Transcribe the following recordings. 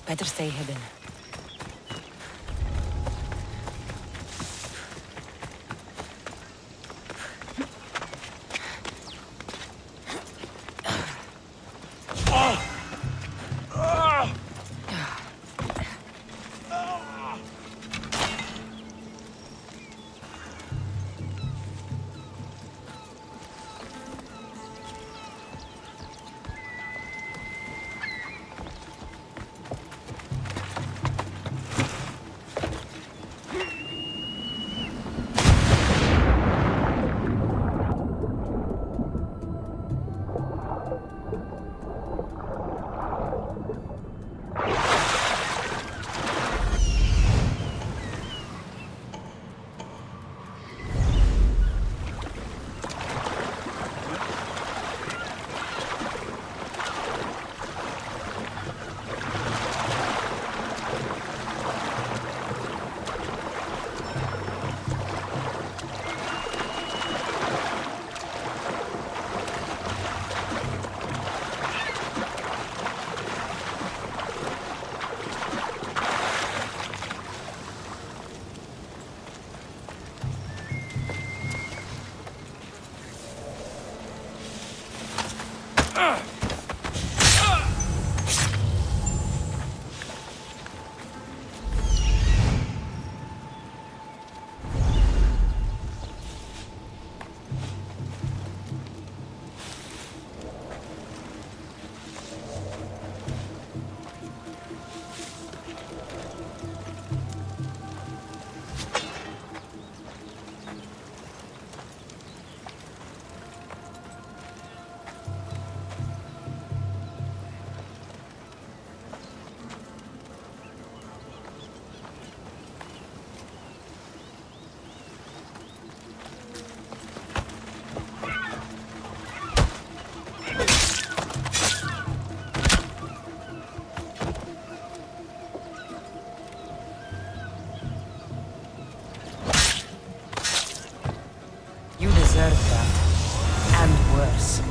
Better stay hidden. You deserve that. And worse.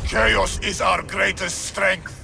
Chaos is our greatest strength.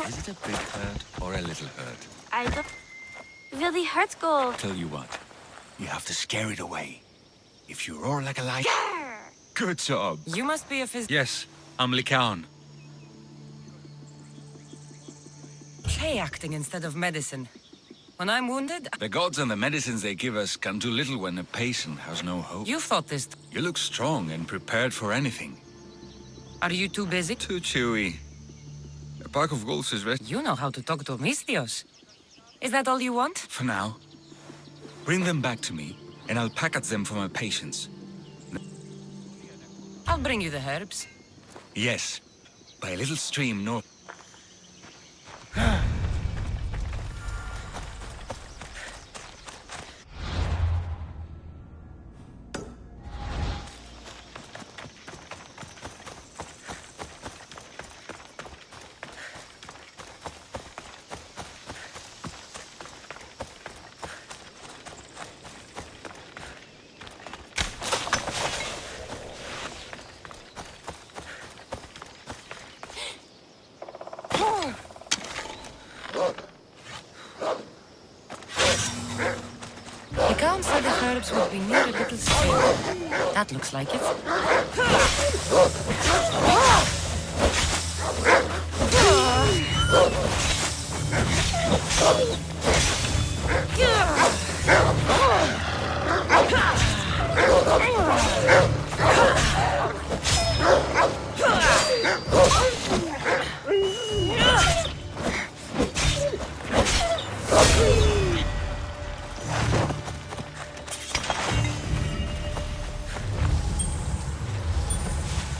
Is it a big herd or a little herd? I don't... Wil die herd go? Tell you what, you have to scare it away. If you roar like a lion... Good job. You must be a physician. Yes, I'm Lycaon. Play acting instead of medicine. When I'm wounded, The gods and the medicines they give us can do little when a patient has no hope. you fought this. You look strong and prepared for anything. Are you too busy? Too chewy. A pack of wolves is rest... You know how to talk to Mistios. Is that all you want? For now. Bring them back to me, and I'll package them for my patients. I'll bring you the herbs. Yes, by a little stream north. The Count said the herbs would be near a little stream. That looks like it.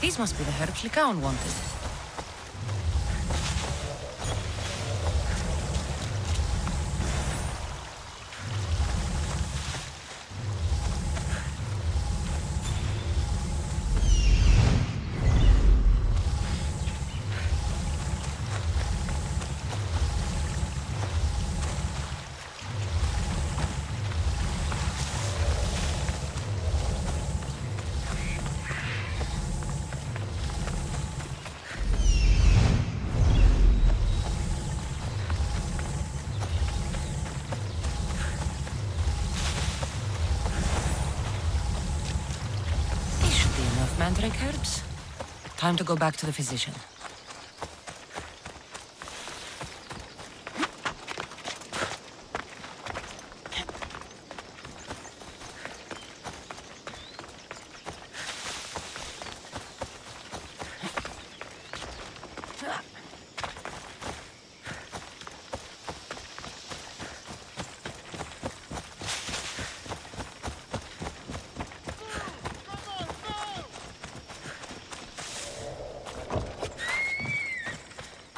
These must be the herbs Lycaon wanted. Mandrake herbs. Time to go back to the physician.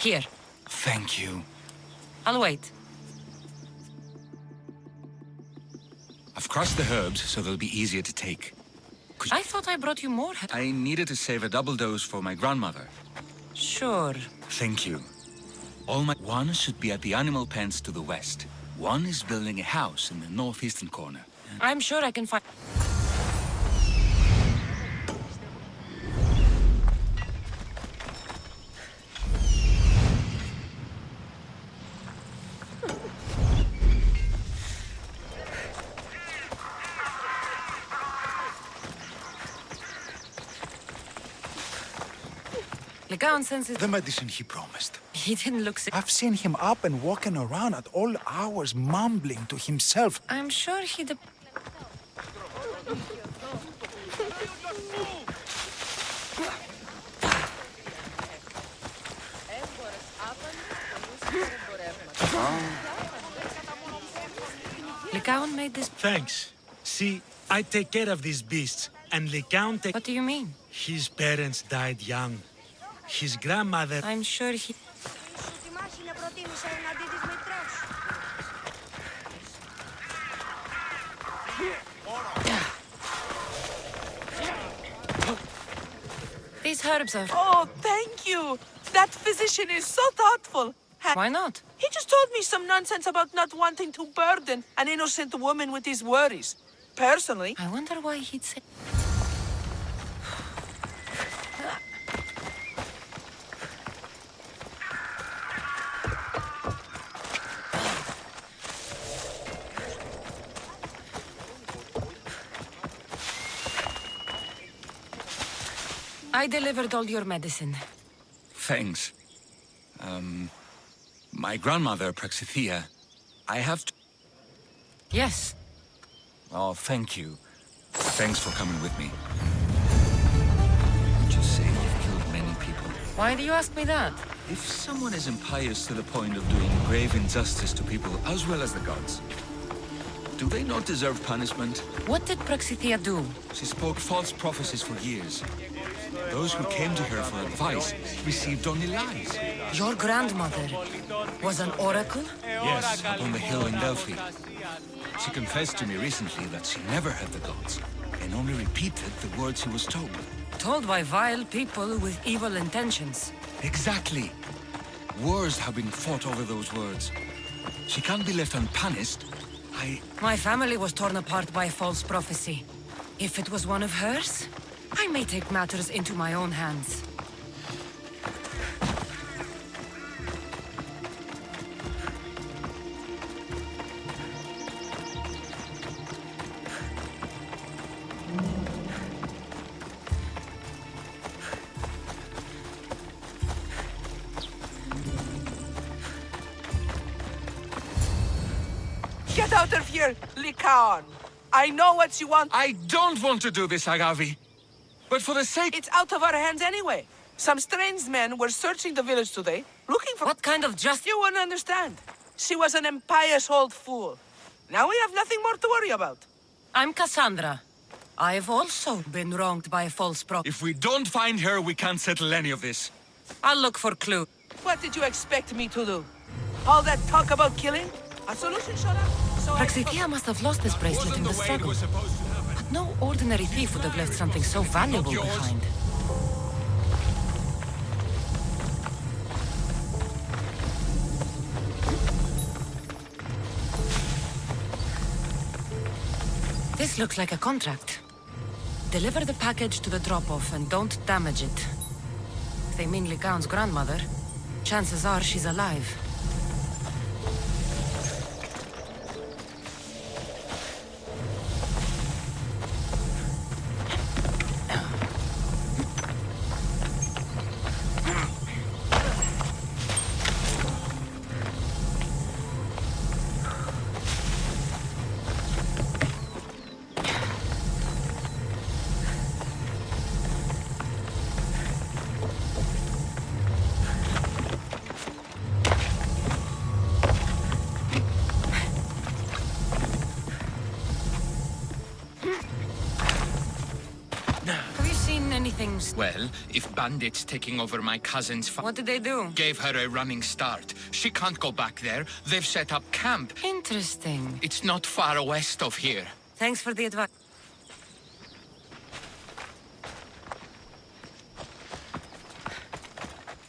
Here, Thank you. I'll wait. I've crushed the herbs so they'll be easier to take. I thought I brought you more. I needed to save a double dose for my grandmother. Sure. Thank you. One should be at the animal pens to the west. One is building a house in the northeastern corner. I'm sure I can find... Legaon senses The medicine he promised. he didn't look sick. I've seen him up and walking around at all hours, mumbling to himself. I'm sure he'd... Legaon made this... Thanks. See, I take care of these beasts, and Legaon take... What do you mean? His parents died young. His grandmother... I'm sure he... These herbs are... Oh, thank you. That physician is so thoughtful. Why not? He just told me some nonsense about not wanting to burden an innocent woman with his worries. Personally, I wonder why he'd say... I delivered all your medicine. Thanks. My grandmother, Praxithea, I have to... Yes. Oh, thank you. Thanks for coming with me. Just say you've killed many people. Why do you ask me that? If someone is impious to the point of doing grave injustice to people as well as the gods, do they not deserve punishment? What did Praxithea do? She spoke false prophecies for years. Those who came to her for advice received only lies. Your grandmother was an oracle? Yes, up on the hill in Delphi. She confessed to me recently that she never heard the gods, and only repeated the words she was told. Told by vile people with evil intentions. Exactly. Wars have been fought over those words. She can't be left unpunished. My family was torn apart by false prophecy. If it was one of hers, I may take matters into my own hands. get out of here, Lycaon. I know what you want. I don't want to do this, Agavi. But for the sake... It's out of our hands anyway. Some strange men were searching the village today, looking for... What kind of justice? You wouldn't understand. She was an impious old fool. Now we have nothing more to worry about. I'm Cassandra. I've also been wronged by a false prophet. If we don't find her, we can't settle any of this. I'll look for clue. What did you expect me to do? All that talk about killing? A solution showed up? So Praxithea must have lost this bracelet in the struggle. But no ordinary thief would have left something so valuable behind. This looks like a contract. Deliver the package to the drop-off and don't damage it. If they mean Lycaon's grandmother, chances are she's alive. Have you seen anything... Well, if bandits taking over my cousin's farm What did they do? gave her a running start, she can't go back there. They've set up camp. Interesting. It's not far west of here. Thanks for the advice.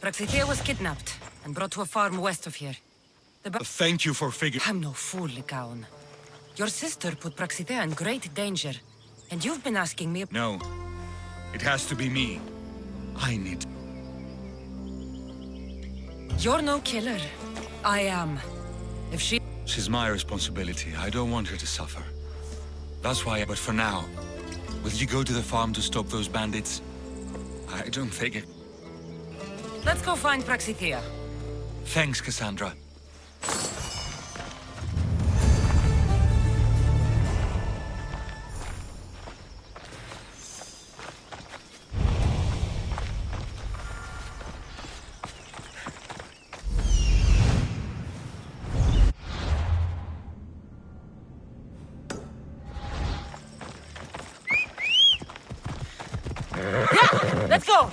Praxithea was kidnapped and brought to a farm west of here. Thank you for figuring... I'm no fool, Lycaon. Your sister put Praxithea in great danger, and you've been asking me... No. It has to be me. I need... You're no killer. I am. If she... She's my responsibility. I don't want her to suffer. That's why... But for now, will you go to the farm to stop those bandits? I don't think it... Let's go find Praxithea. Thanks, Cassandra. Let's go!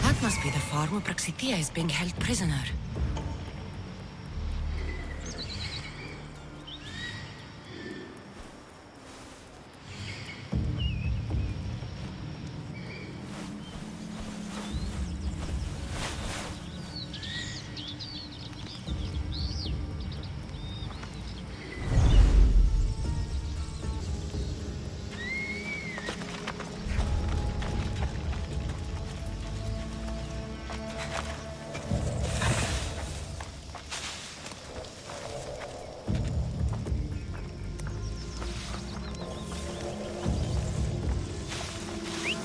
That must be the farm where Praxithea is being held prisoner.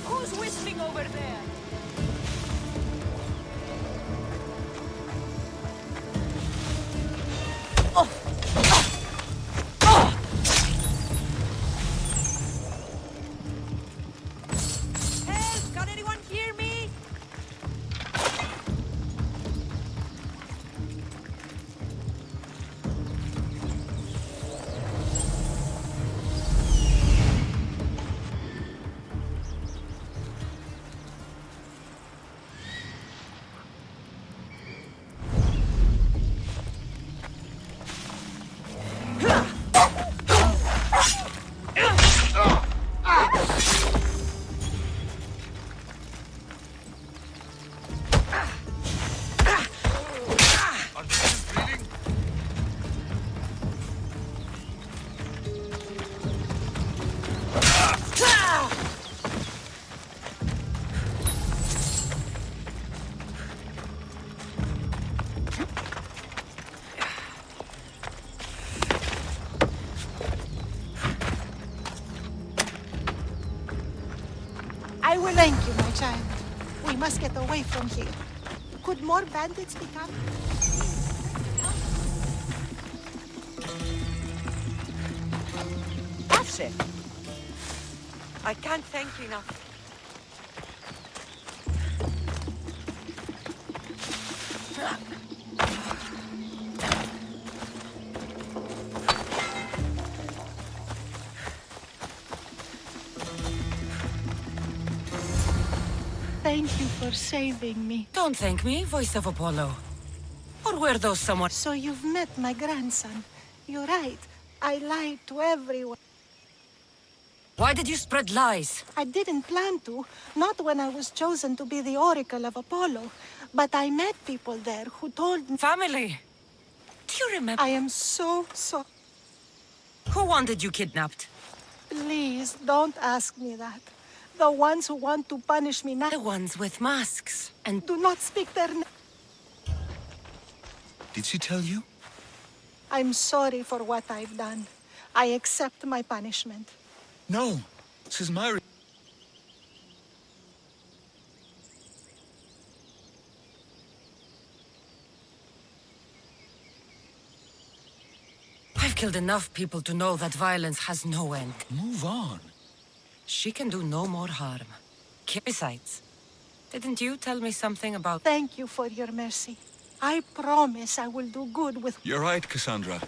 Who's whistling over there? Help! Can anyone hear me? I will thank you, my child. We must get away from here. Could more bandits be coming? That's it. I can't thank you enough. Thank you for saving me. Don't thank me, voice of Apollo. Or were those someone? So you've met my grandson. You're right. I lied to everyone. Why did you spread lies? I didn't plan to, not when I was chosen to be the Oracle of Apollo. But I met people there who told me... Family. Do you remember? I am so sorry. Who wanted you kidnapped? Please, don't ask me that. The ones who want to punish me now... The ones with masks. And Do not speak their name. Did she tell you? I'm sorry for what I've done. I accept my punishment. No. This is my... I've killed enough people to know that violence has no end. Move on. She can do no more harm. Besides, didn't you tell me something about... Thank you for your mercy. I promise I will do good with... You're right, Cassandra.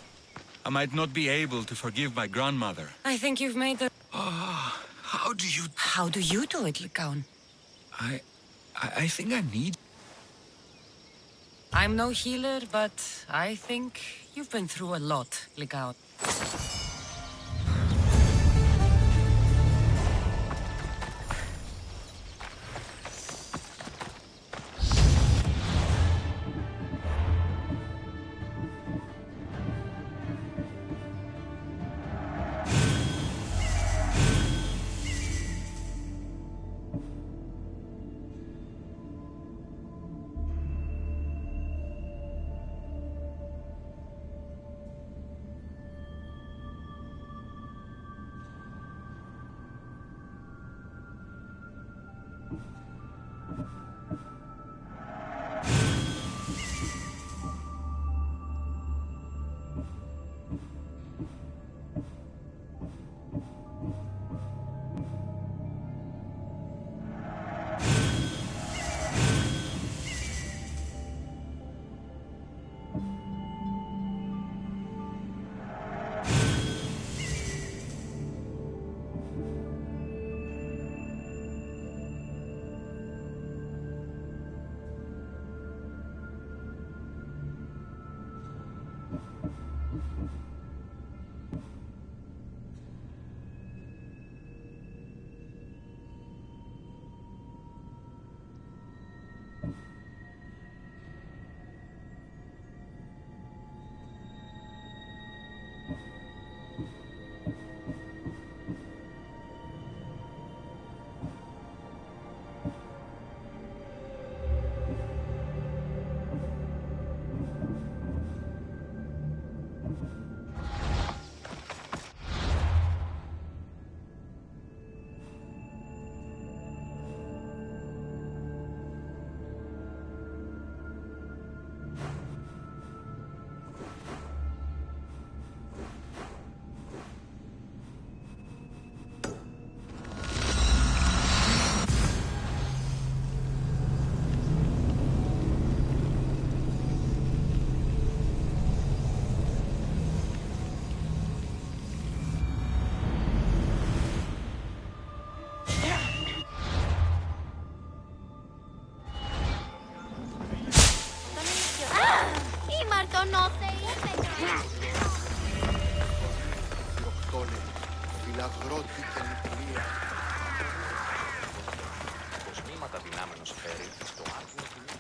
I might not be able to forgive my grandmother. I think you've made the... How do you... How do you do it, Lycaon? I think I need... I'm no healer, but I think you've been through a lot, Lycaon. no te είπε. Φυλαγρότη και λυπηλία. Κοσμήματα δυνάμενος φέρει στο άτομο του νου.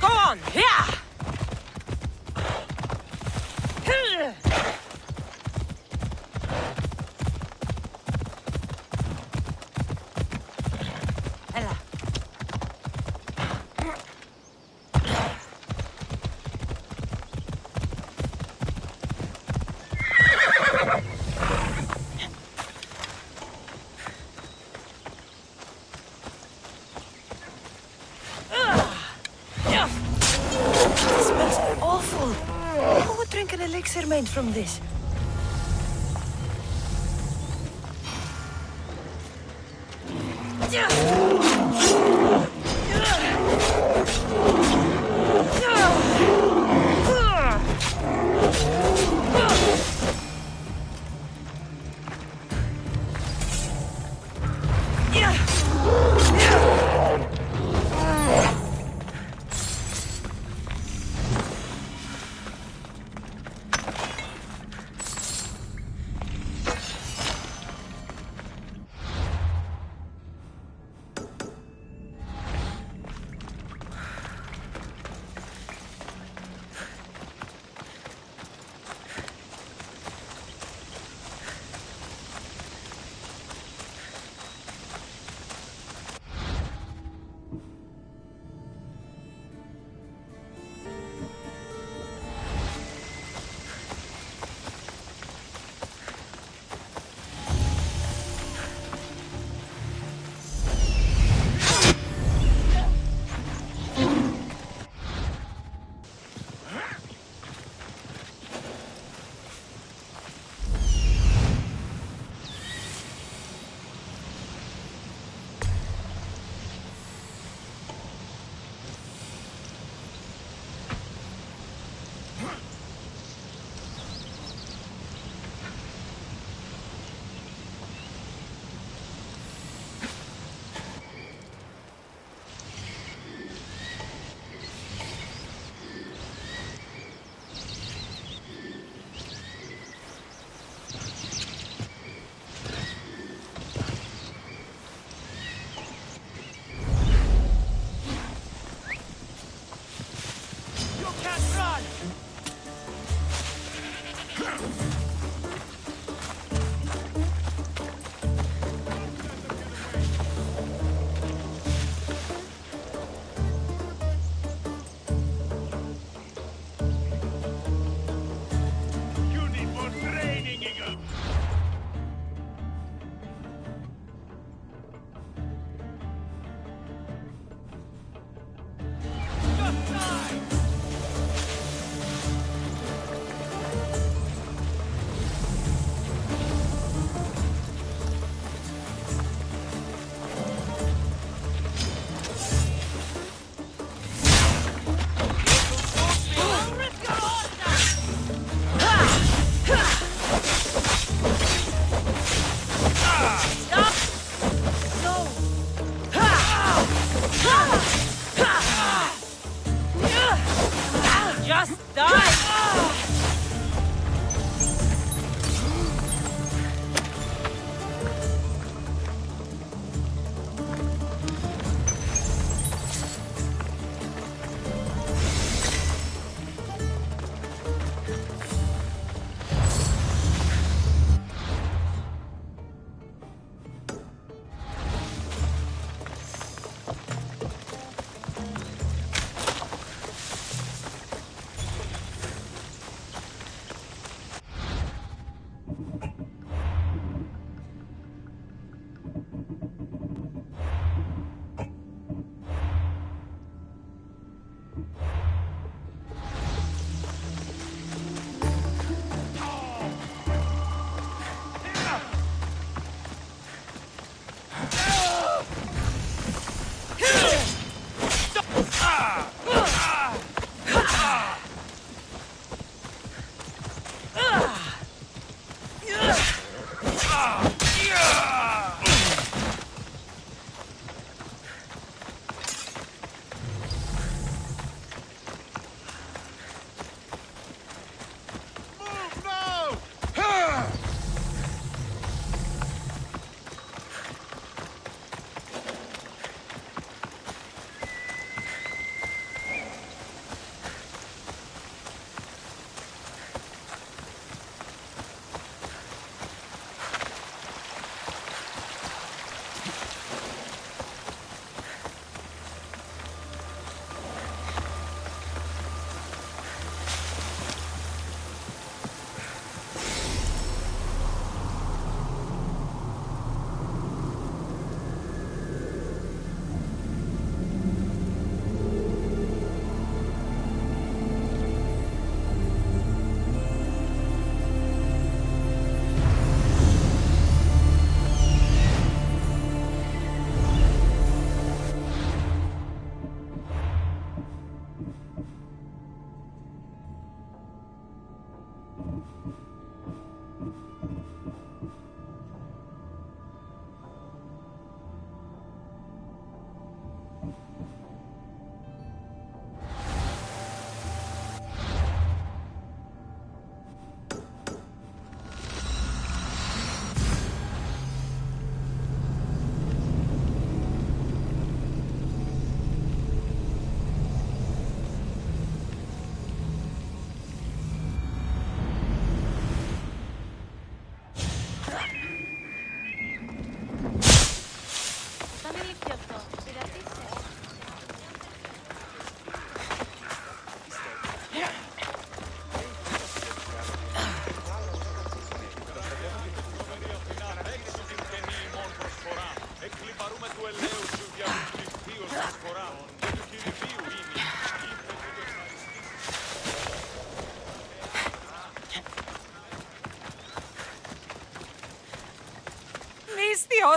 Go on, yeah! Ella. This smells awful. Who would drink an elixir made from this?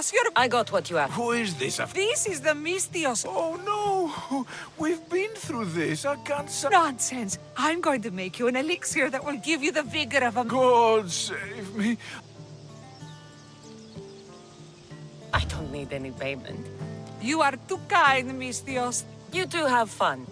Mistios, you're... I got what you asked. Who is this? This is the Mistios. Oh no! We've been through this. I can't Nonsense. I'm going to make you an elixir that will give you the vigor of a... God save me. I don't need any payment. You are too kind, Mistios. You two have fun.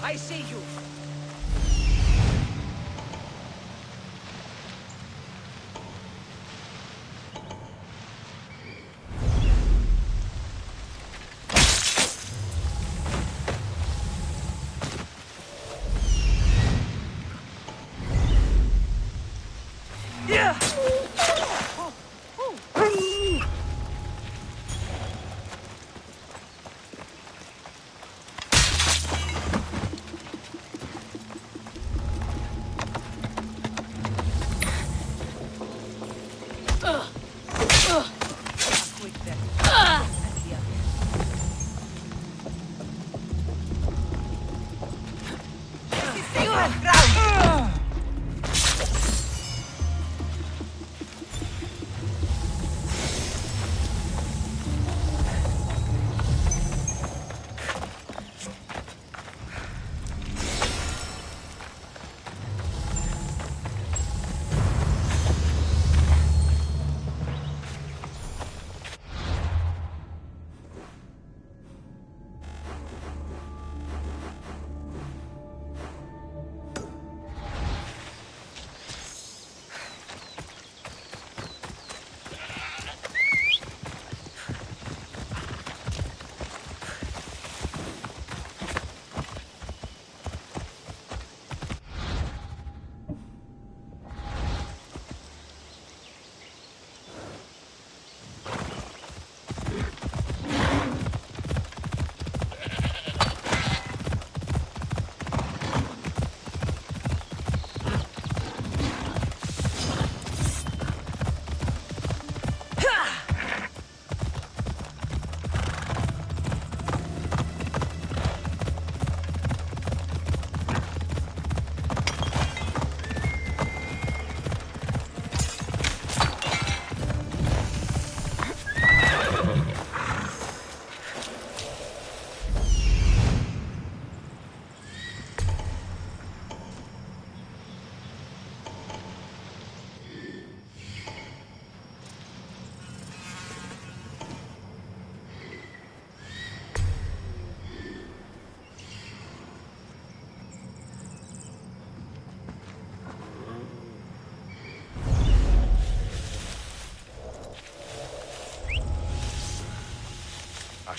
I see you. Yeah!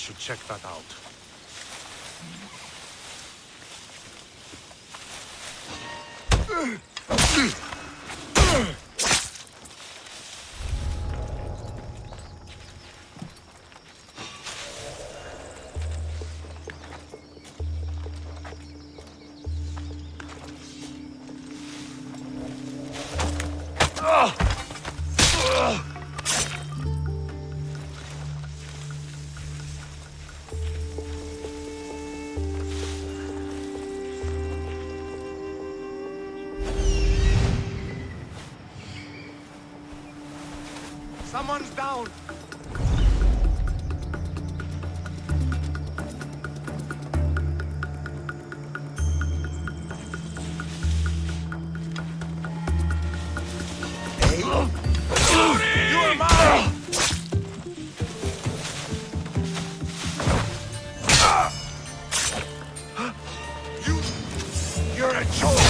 should check that out. Someone's down! You're mine! You're a joke!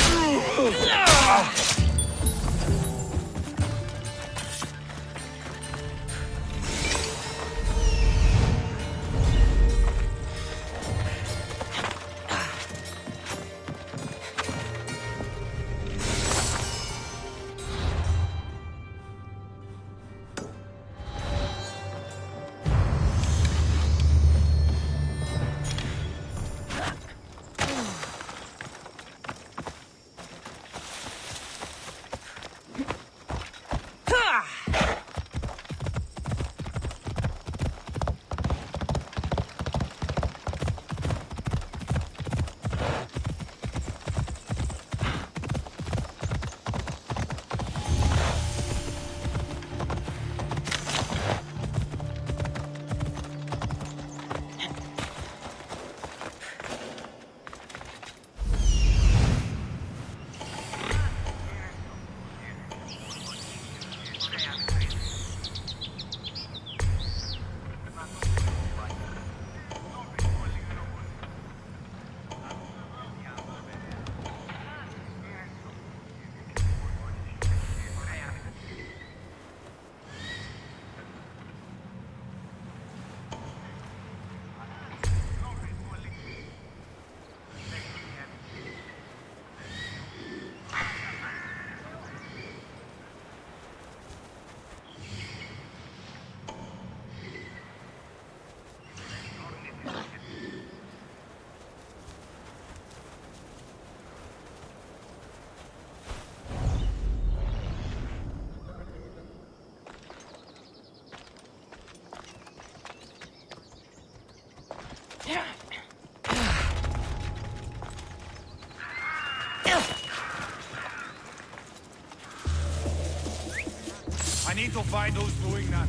I need to find who's doing that.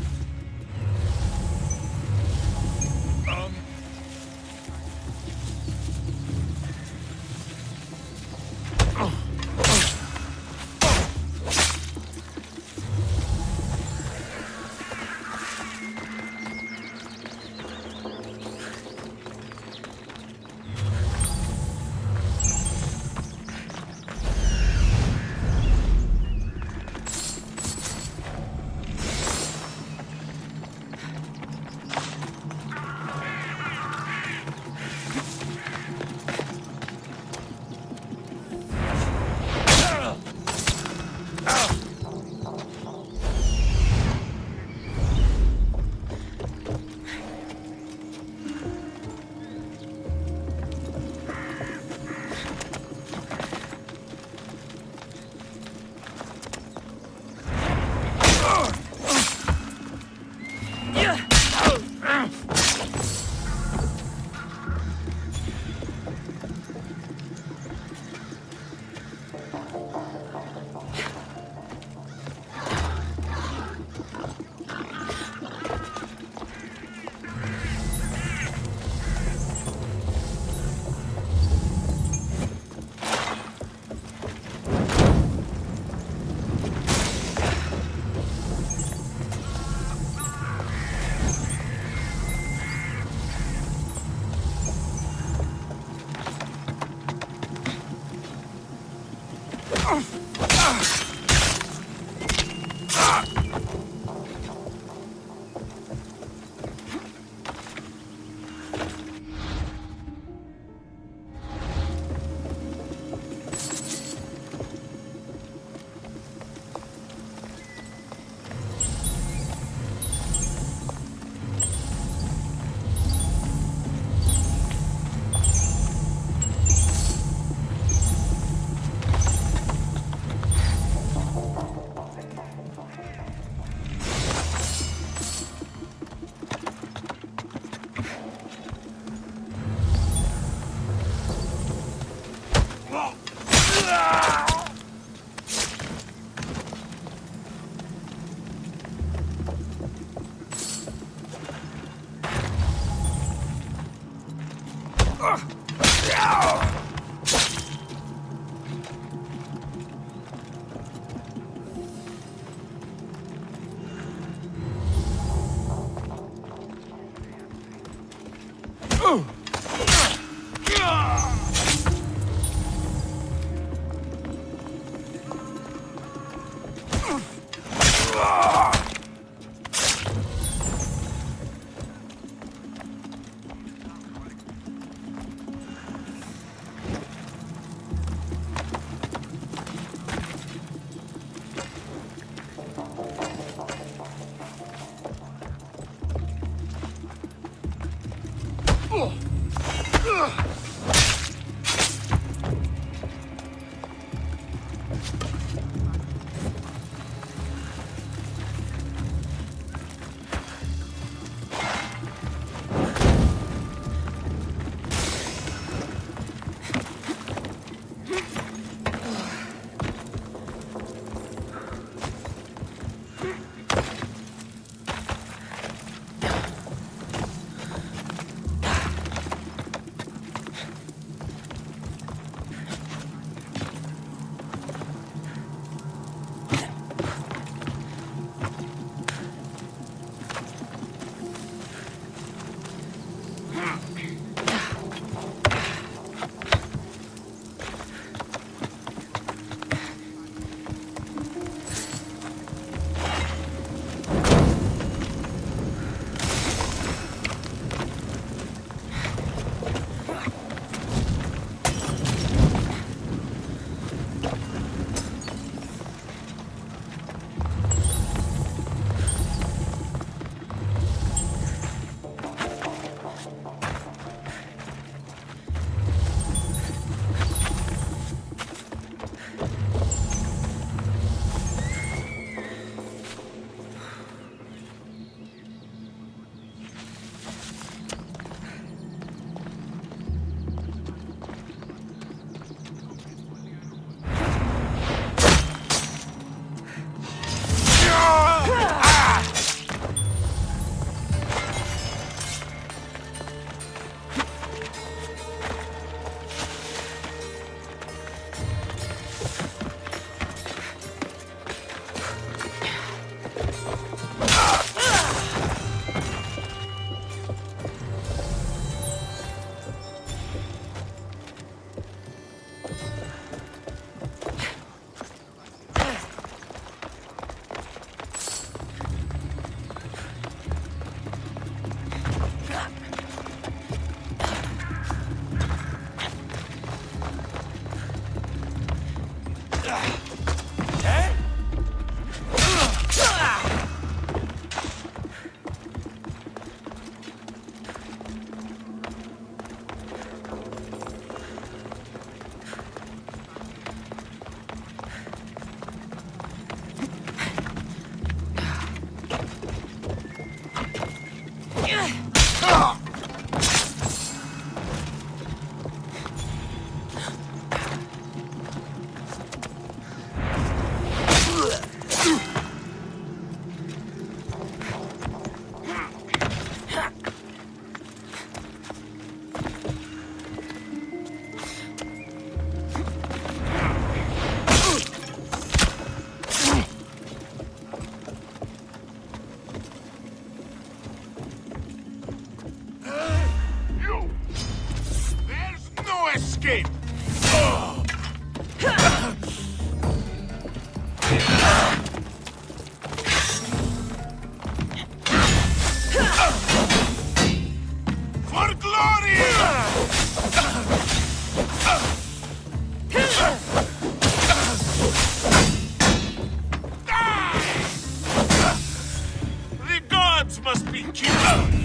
escape! For glory! The gods must be killed!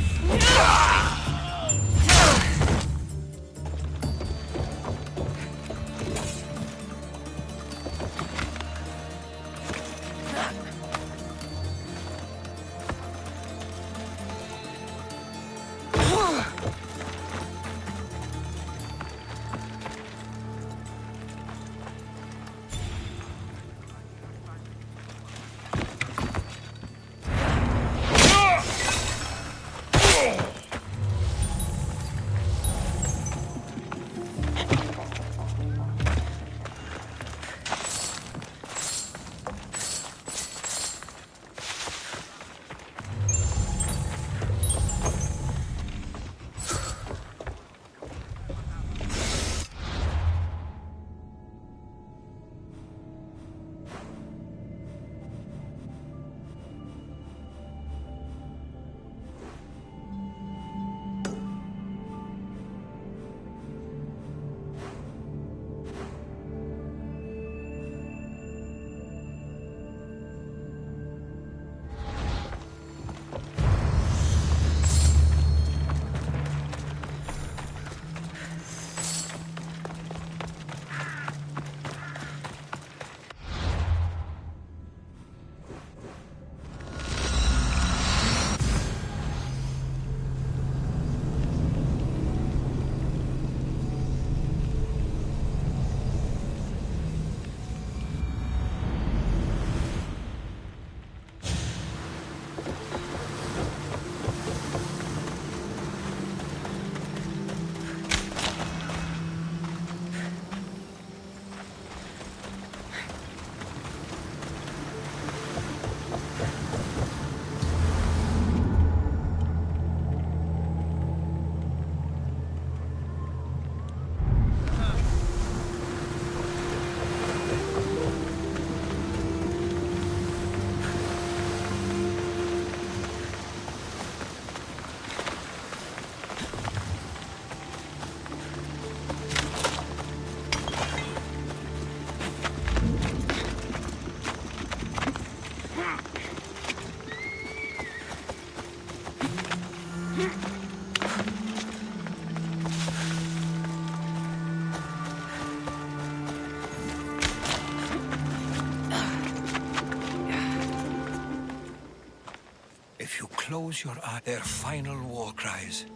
If you close your eyes, their final war cries.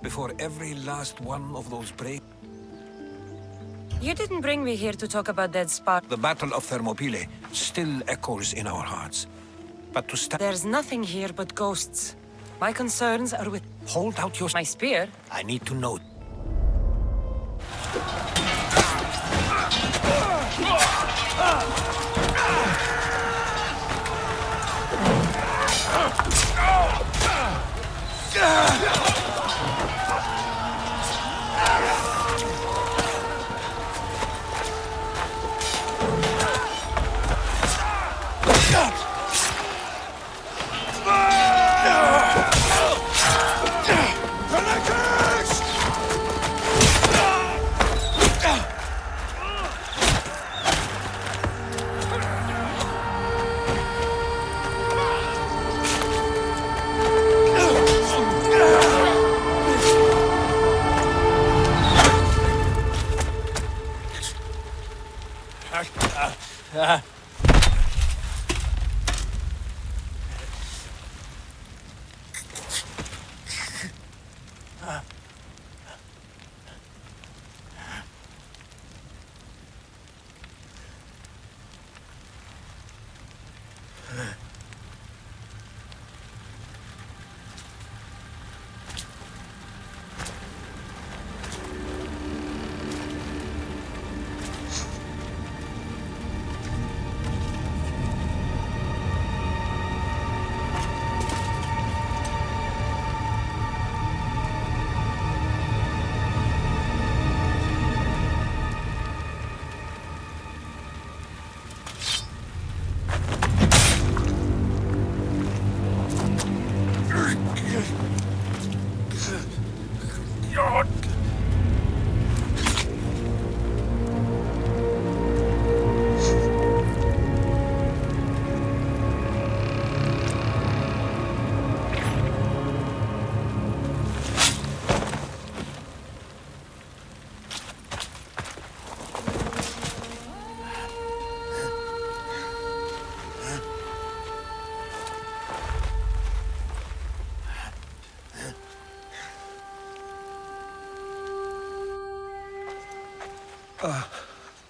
Before every last one of those break. You didn't bring me here to talk about dead Spark. The Battle of Thermopylae still echoes in our hearts. But to stand... There's nothing here but ghosts. My concerns are with... Hold out your... My spear? I need to know.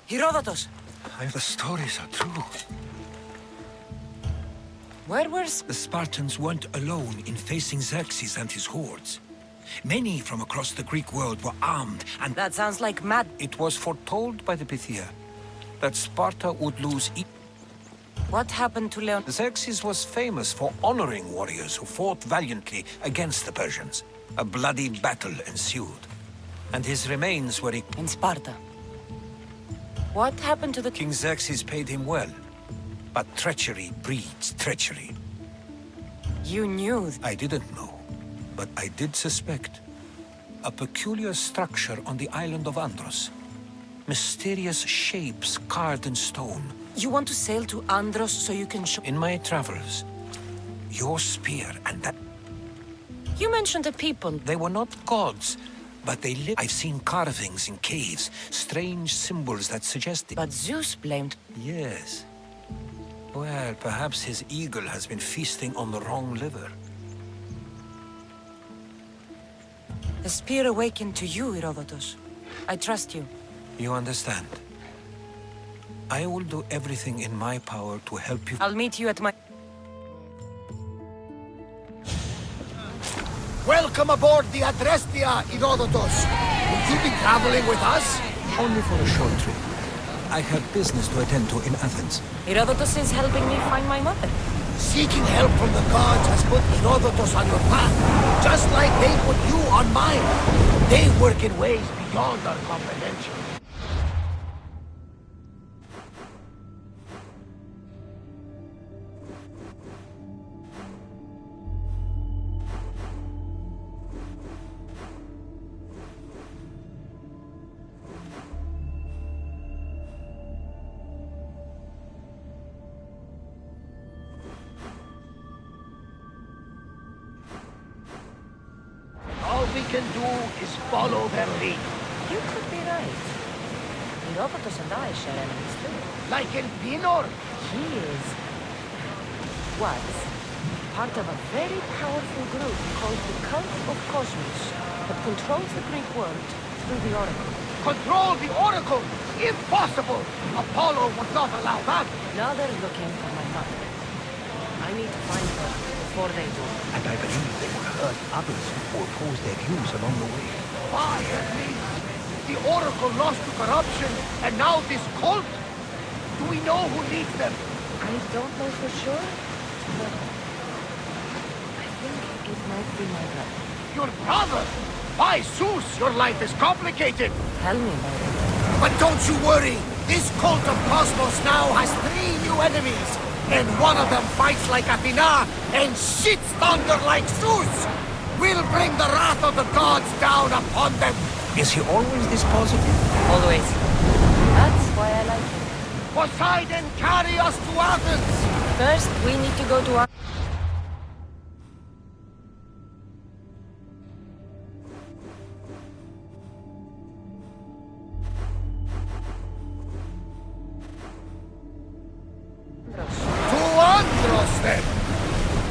Herodotus, The stories are true. where were The Spartans weren't alone in facing Xerxes and his hordes. Many from across the Greek world were armed, and That sounds like mad. it was foretold by the Pythia that Sparta would lose. What happened to Leon? Xerxes was famous for honoring warriors who fought valiantly against the Persians. A bloody battle ensued, and his remains were In Sparta. What happened to the King Xerxes paid him well, but treachery breeds treachery. You knew. I didn't know, but I did suspect. A peculiar structure on the island of Andros. Mysterious shapes carved in stone. You want to sail to Andros so you can show. In my travels, your spear and that... You mentioned the people. They were not gods, but they lived. I've seen carvings in caves, strange symbols that suggested... But Zeus blamed. Yes. Well, perhaps his eagle has been feasting on the wrong liver. The spear awakened to you, Herodotus. I trust you. You understand? I will do everything in my power to help you. I'll meet you at my... Welcome aboard the Adrestia, Herodotus. Would you be traveling with us? Only for a short trip. I have business to attend to in Athens. Herodotus is helping me find my mother. Seeking help from the gods has put Herodotus on your path, just like they put you on mine. They work in ways beyond our comprehension. All we can do is follow their lead. You could be right. Herodotus and I share enemies too. Like in Pinor. He was part of a very powerful group called the Cult of Cosmos that controls the Greek world through the Oracle. Control the Oracle! Impossible! Apollo would not allow that! Now they're looking for my mother. I need to find her before they do. And I believe they will hurt others who oppose their views along the way. Fire me! The Oracle lost to corruption, and now this cult? Do we know who leads them? I don't know for sure, but I think it might be my brother. Your brother? By Zeus, your life is complicated! Tell me about it. But don't you worry! This cult of Cosmos now has 3 new enemies! And one of them fights like Athena and shits thunder like Zeus! We'll bring the wrath of the gods down upon them! Is he always this positive? Always. That's why I like him. Poseidon, carry us to Athens! First, we need to go to our...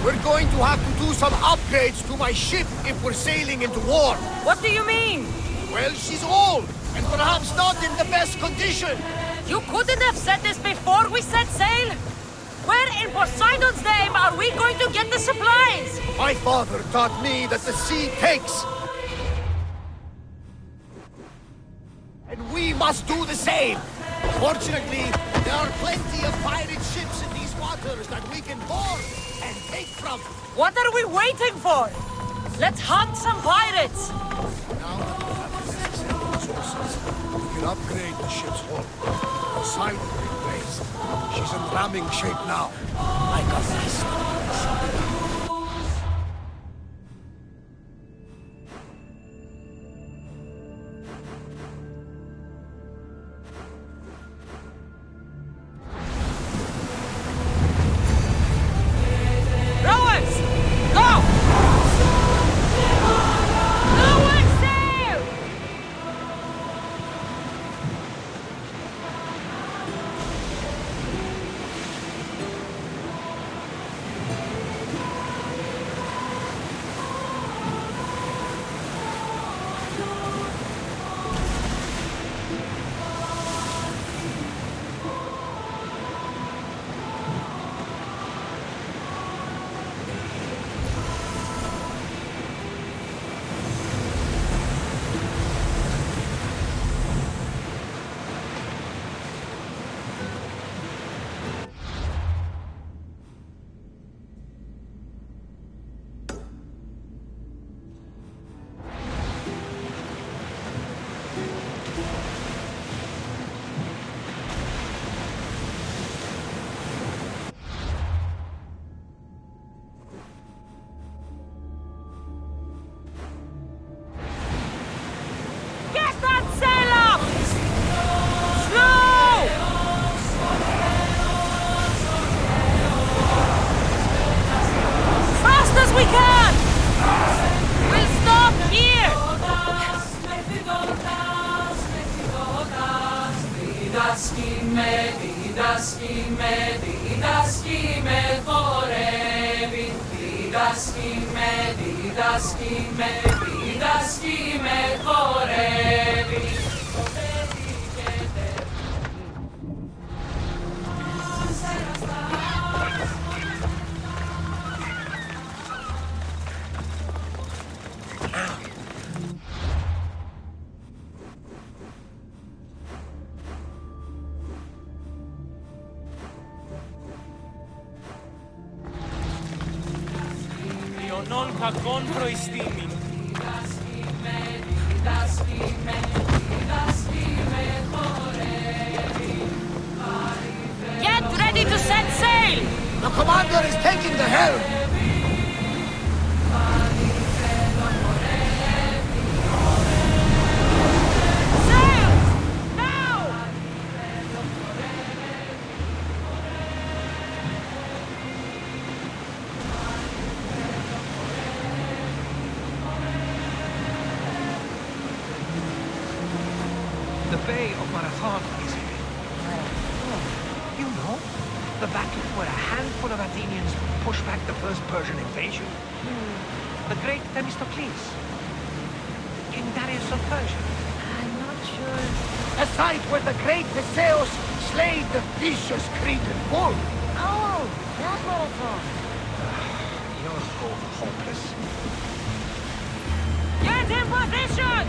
We're going to have to do some upgrades to my ship if we're sailing into war. What do you mean? Well, she's old, and perhaps not in the best condition. You couldn't have said this before we set sail? Where in Poseidon's name are we going to get the supplies? My father taught me that the sea takes. And we must do the same. Fortunately, there are plenty of pirate ships in these waters that we can board and take from. What are we waiting for? Let's hunt some pirates! Now that we have the necessary resources, we can upgrade the ship's hull. Poseidon replaced. She's in ramming shape now. Like a vessel. Ιωνών κακών προϊστήμην. Get ready to set sail! The commander is taking the helm! Sail! Now! The Bay of Marathon is here. You know, the battle where a handful of Athenians pushed back the first Persian invasion. The great Themistocles. King Darius of Persia. I'm not sure. A site where the great Theseus slayed the vicious Cretan bull. Oh, that marathon. You're both hopeless. Get in position!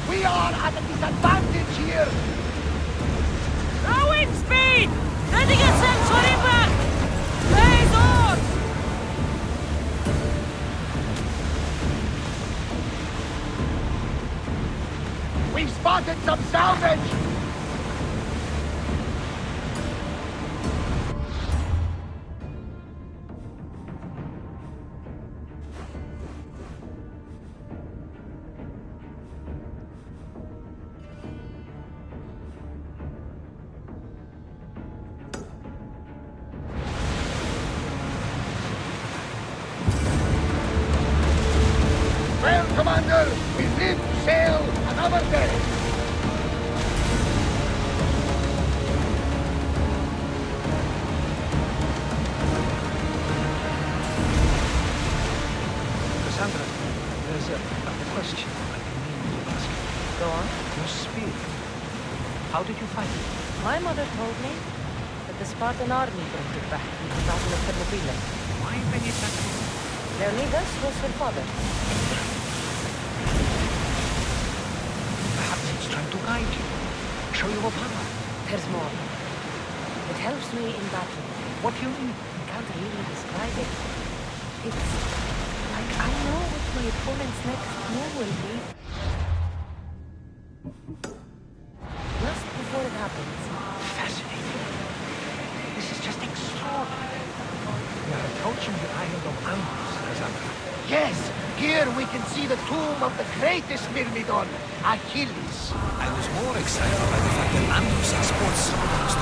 We are at a disadvantage here! Rowing speed! Setting a sense for impact! Raise on! We've spotted some salvage! Well, Commander, we live to sail another day. Cassandra, there's a question I've been meaning to ask you. Go on. Your spear. How did you find it? My mother told me that the Spartan army brought it back in the Battle of Thermopylae. Why bring it back home? Leonidas was her father. Perhaps it's trying to guide you. Show you a power. There's more. It helps me in battle. What do you mean? I can't really describe it. It's like I know what my opponent's next move will be. Just before it happens. Fascinating. This is just extraordinary. We are approaching the island of Andros, Cassandra. Yes, here we can see the tomb of the greatest Myrmidon, Achilles. I was more excited by the fact that Andros exports some of the most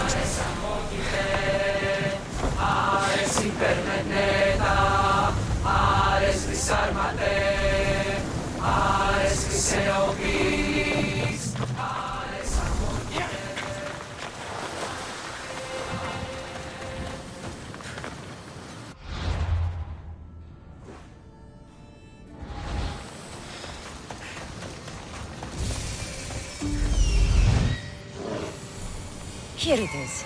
Here it is.